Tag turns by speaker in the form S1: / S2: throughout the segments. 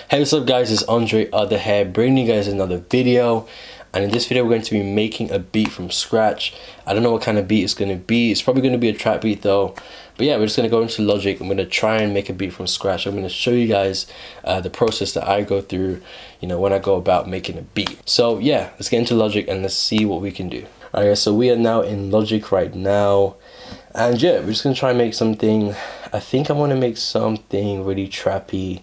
S1: Hey, what's up guys, it's AndreOther here, bringing you guys another video. And in this video we're going to be making a beat from scratch. I don't know what kind of beat it's going to be. It's probably going to be a trap beat though. But yeah, we're just going to go into Logic. I'm going to try and make a beat from scratch. I'm going to show you guys the process that I go through, you know, when I go about making a beat. So yeah, let's get into Logic and let's see what we can do. Alright guys, so we are now in Logic right now. And yeah, we're just going to try and make something. I think I want to make something really trappy.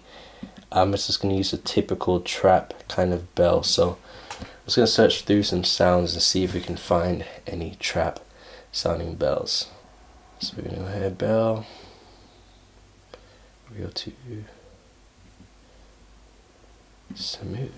S1: I'm just going to use a typical trap kind of bell. So I'm just going to search through some sounds and see if we can find any trap sounding bells. So we're going to go ahead, bell. We go to smooth.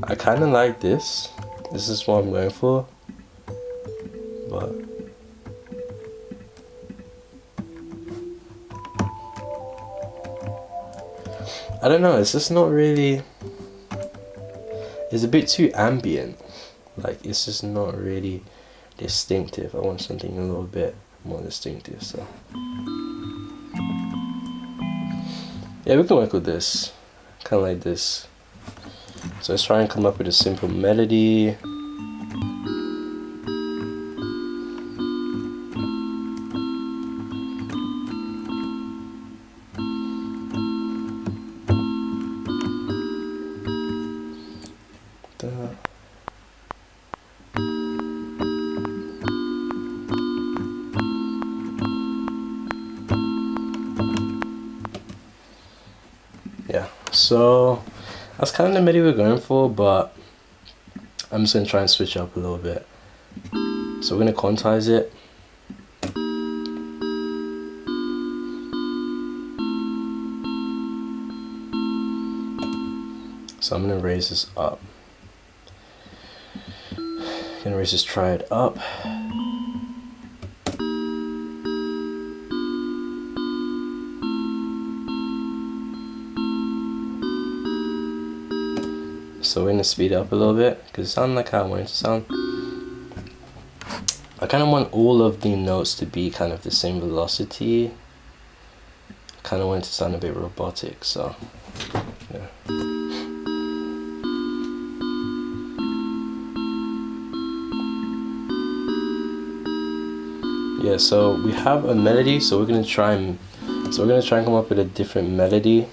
S1: I kind of like this. This is what I'm going for. But I don't know, it's just not really, it's a bit too ambient. Like, it's just not really distinctive. I want something a little bit more distinctive, so yeah, we can work with this. Kind of like this. So let's try and come up with a simple melody. Yeah, so that's kind of the melody we're going for, but I'm just going to try and switch up a little bit. So we're going to quantize it. So I'm going to raise this up. I'm going to raise this triad up. So we're going to speed it up a little bit because it sounds like how I want it to sound. I kind of want all of the notes to be kind of the same velocity. I kind of want it to sound a bit robotic, so yeah. Yeah, so we have a melody, so we're going to try and come up with a different melody,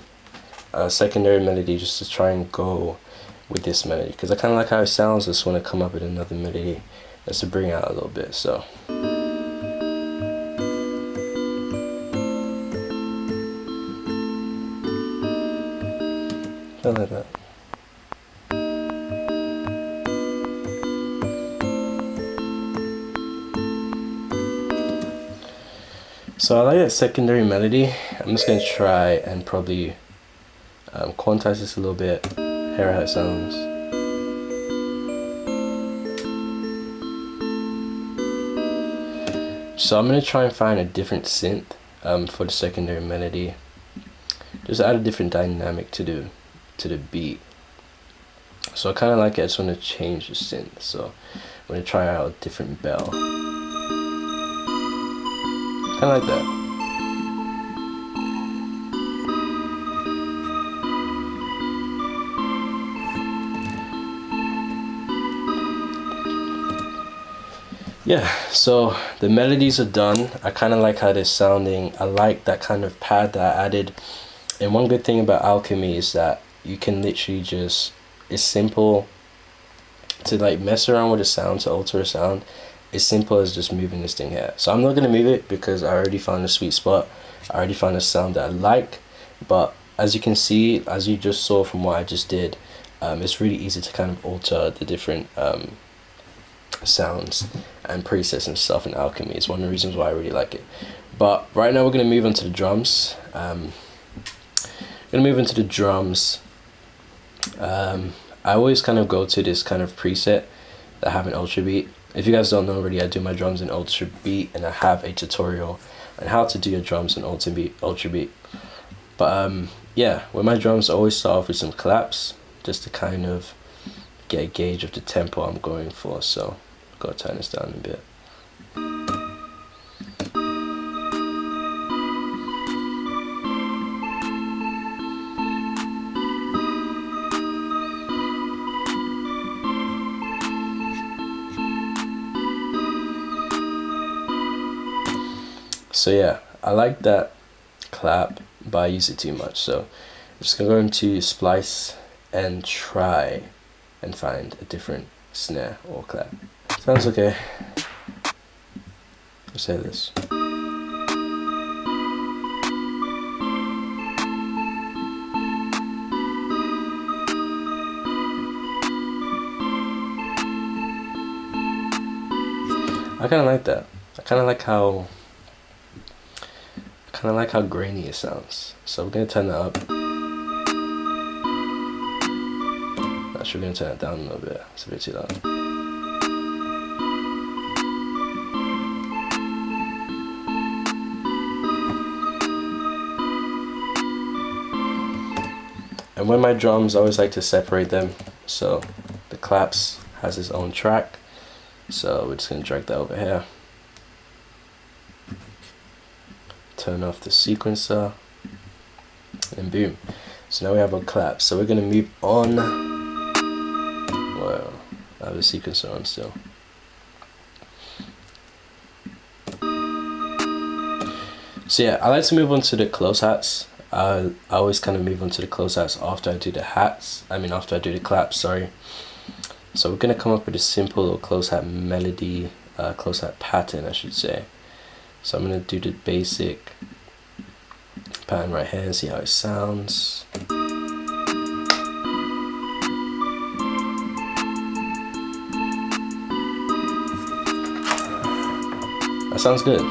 S1: a secondary melody, just to try and go with this melody, because I kind of like how it sounds. I just want to come up with another melody just to bring out a little bit. So something like that. So I like that secondary melody. I'm just going to try and probably quantize this a little bit. Hear how it sounds. So I'm going to try and find a different synth for the secondary melody. Just add a different dynamic to the beat. So I kind of like it. I just want to change the synth. So I'm going to try out a different bell. Kind of like that. Yeah, so the melodies are done. I kind of like how they're sounding. I like that kind of pad that I added. And one good thing about Alchemy is that you can literally just, it's simple to like mess around with the sound, to alter a sound. It's simple as just moving this thing here. So I'm not going to move it because I already found a sweet spot. I already found a sound that I like. But as you can see, as you just saw from what I just did, it's really easy to kind of alter the different sounds and presets and stuff in Alchemy. It's one of the reasons why I really like it. But right now we're going to move on to the drums. I always kind of go to this kind of preset that I have an ultra beat. If you guys don't know already, I do my drums in Ultra Beat, and I have a tutorial on how to do your drums in Ultra Beat. But yeah, with my drums, I always start off with some claps just to kind of get a gauge of the tempo I'm going for. So gotta turn this down a bit. So yeah, I like that clap, but I use it too much. So I'm just gonna go into splice and try and find a different snare or clap. Sounds okay. Let's say this. I kind of like that. I kind of like how grainy it sounds. So we're gonna turn that up. Actually, we're gonna turn it down a little bit. It's a bit too loud. And with my drums, I always like to separate them. So the claps has its own track. So we're just gonna drag that over here. Turn off the sequencer, and boom. So now we have our clap. So we're gonna move on. Well, I have the sequencer on still. So yeah, I like to move on to the close hats. I always kind of move on to the close hats after I do the hats. After I do the claps, sorry. So we're gonna come up with a simple little close hat melody, close hat pattern, I should say. So I'm gonna do the basic pattern right here and see how it sounds. That sounds good.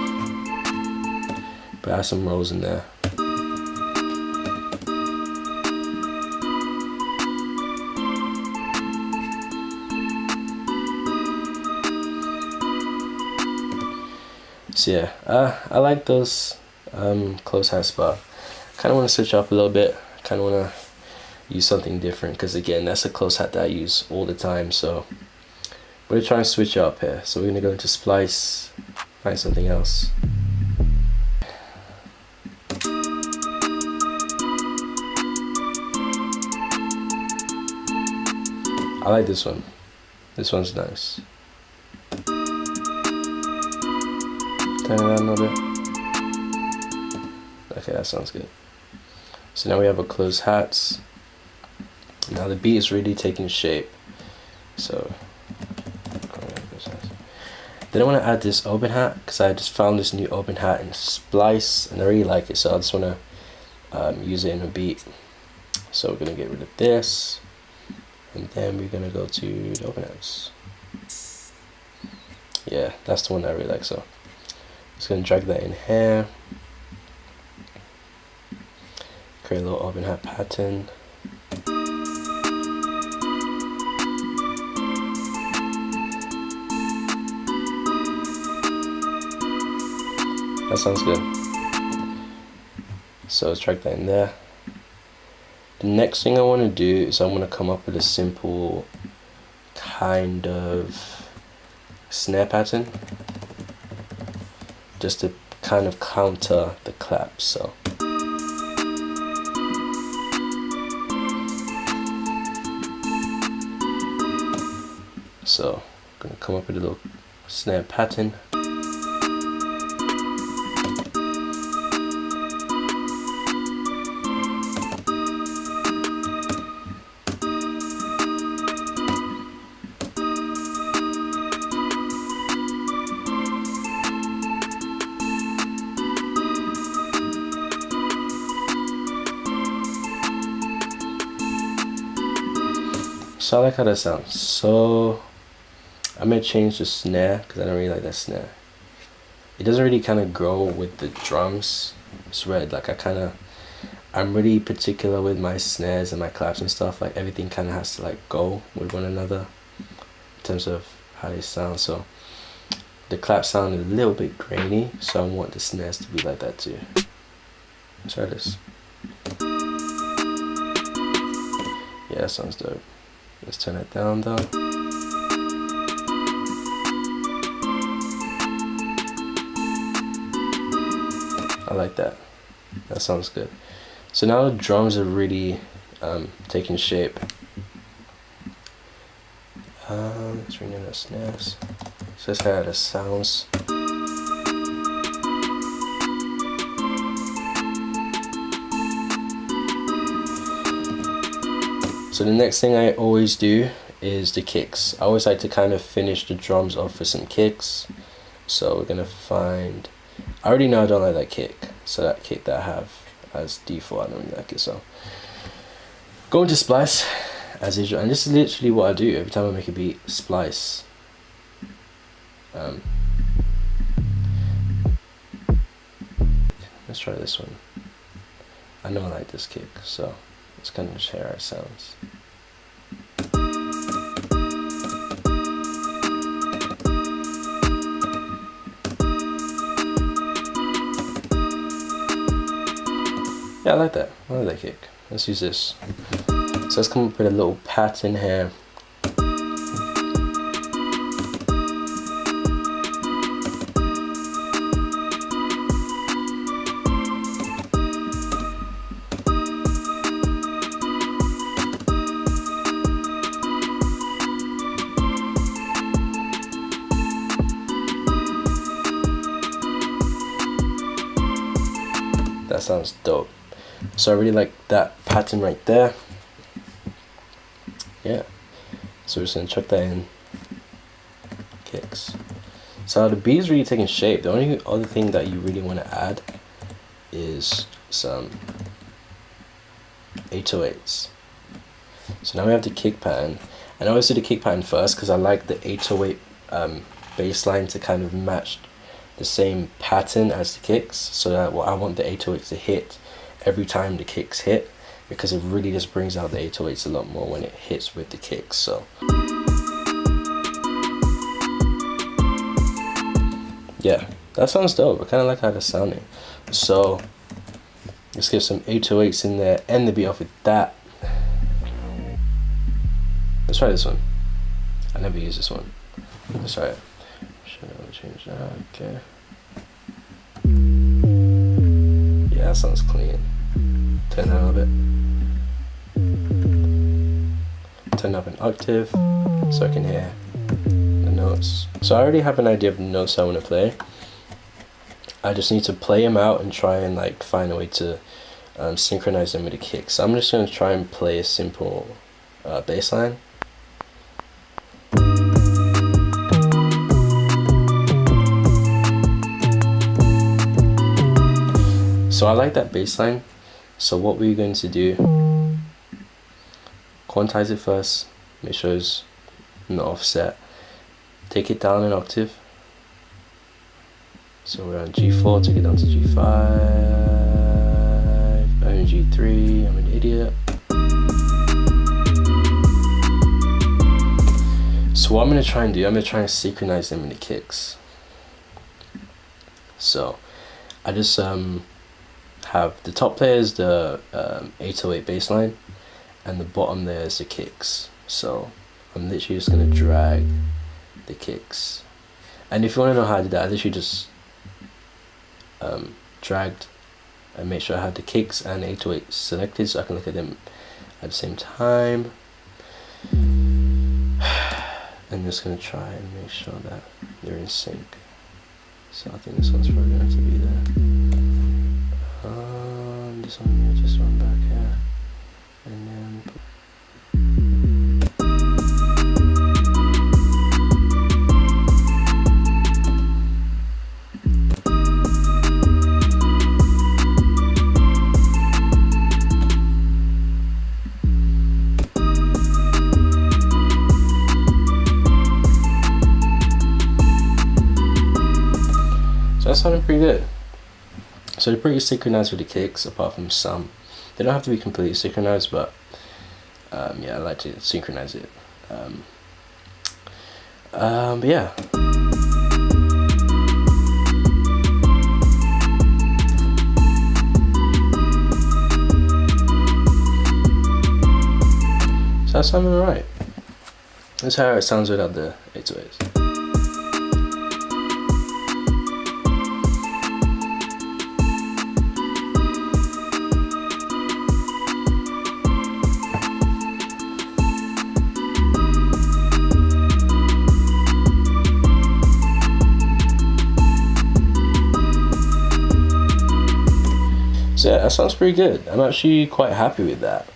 S1: But I have some rolls in there. So yeah, I like those close hats, but I kind of want to switch up a little bit. I kind of want to use something different, because again, that's a close hat that I use all the time. So we're trying to switch up here. So we're gonna go into splice, find something else. I like this one. This one's nice. Turn it on a little bit. Okay, that sounds good. So now we have our closed hats. Now the beat is really taking shape. So then I want to add this open hat, because I just found this new open hat in Splice and I really like it. So I just want to use it in a beat. So we're gonna get rid of this, and then we're gonna go to the open hats. Yeah, that's the one that I really like. So just gonna drag that in here, create a little open hat pattern. That sounds good. So let's drag that in there. The next thing I want to do is I want to come up with a simple kind of snare pattern, just to kind of counter the claps. So I'm gonna come up with a little snare pattern. So I like how that sounds. So I'm gonna change the snare, because I don't really like that snare. It doesn't really kind of grow with the drums. It's red. Like I'm really particular with my snares and my claps and stuff. Like everything kind of has to like go with one another in terms of how they sound. So the clap sounded a little bit grainy, so I want the snares to be like that too. Let's try this. Yeah, that sounds dope. Let's turn it down though. I like that. That sounds good. So now the drums are really taking shape. Let's bring in the snares. So let's hear how this sounds. So the next thing I always do is the kicks. I always like to kind of finish the drums off with some kicks. So we're gonna find, I already know I don't like that kick. So that kick that I have as default, I don't really like it. So go into splice as usual, and this is literally what I do every time I make a beat. Splice. Let's try this one. I know I like this kick, so let's kind of just hear how it sounds. Yeah, I like that. I like that kick. Let's use this. So let's come up with a little pattern here. That sounds dope. So I really like that pattern right there. Yeah. So we're just gonna chuck that in. Kicks. So the beat is really taking shape. The only other thing that you really want to add is some 808s. So now we have the kick pattern. And I always do the kick pattern first because I like the 808 bass line to kind of match the same pattern as the kicks, so that I want the 808s to hit every time the kicks hit, because it really just brings out the 808s a lot more when it hits with the kicks. So yeah, that sounds dope. I kind of like how that's sounding. So let's get some 808s in there, end the beat off with that. Let's try this one. I never use this one. Let's try it. Should I change that? Okay. Yeah, that sounds clean. Turn that a little bit. Turn up an octave so I can hear the notes. So I already have an idea of the notes I want to play. I just need to play them out and try and like find a way to synchronize them with the kicks. So I'm just going to try and play a simple bass line. So I like that bass line. So what we're going to do, quantize it first, make sure it's not offset, take it down an octave. So we're on G4, take it down to G5, I'm in G3, I'm an idiot. So what I'm going to try and do, I'm going to try and synchronize them in the kicks. So I just have the top player is the 808 bass line, and the bottom there is the kicks. So I'm literally just going to drag the kicks. And if you want to know how I did that, I literally just dragged and made sure I had the kicks and 808 selected so I can look at them at the same time. And just going to try and make sure that they're in sync. So I think this one's probably going to be there. This one here, just run back here, and then so that sounded pretty good. So they're pretty synchronized with the kicks, apart from some. They don't have to be completely synchronized, but yeah, I like to synchronize it. But yeah. that's sounding alright. That's how it sounds without the 808s. So yeah, that sounds pretty good. I'm actually quite happy with that.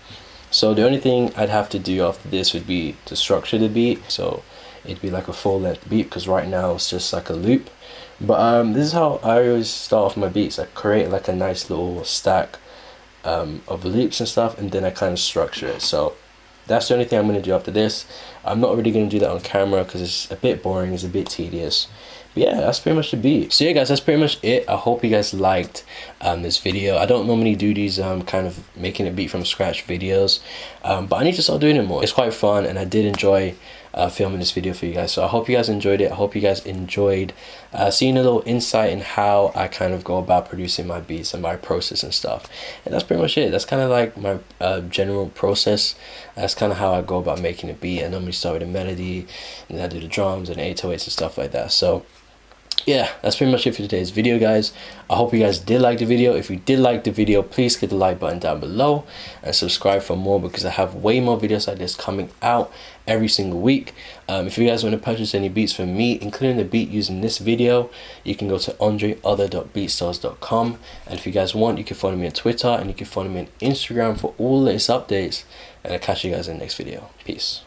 S1: So the only thing I'd have to do after this would be to structure the beat. So it'd be like a full length beat, because right now it's just like a loop. But this is how I always start off my beats. I create like a nice little stack of loops and stuff, and then I kind of structure it. So that's the only thing I'm going to do after this. I'm not really going to do that on camera because it's a bit boring, it's a bit tedious. But yeah, that's pretty much the beat. So yeah guys, that's pretty much it. I hope you guys liked this video. I don't normally do these kind of making a beat from scratch videos, but I need to start doing it more. It's quite fun, and I did enjoy filming this video for you guys. So I hope you guys enjoyed it. I hope you guys enjoyed seeing a little insight in how I kind of go about producing my beats and my process and stuff. And that's pretty much it. That's kind of like my general process. That's kind of how I go about making a beat. I normally start with a melody, and then I do the drums and 808s and stuff like that. So yeah, that's pretty much it for today's video, guys. I hope you guys did like the video. If you did like the video, please hit the like button down below and subscribe for more, because I have way more videos like this coming out every single week. If you guys want to purchase any beats from me, including the beat used in this video, you can go to AndreOther.beatstars.com. and if you guys want, you can follow me on Twitter, and you can follow me on Instagram for all latest updates. And I'll catch you guys in the next video. Peace.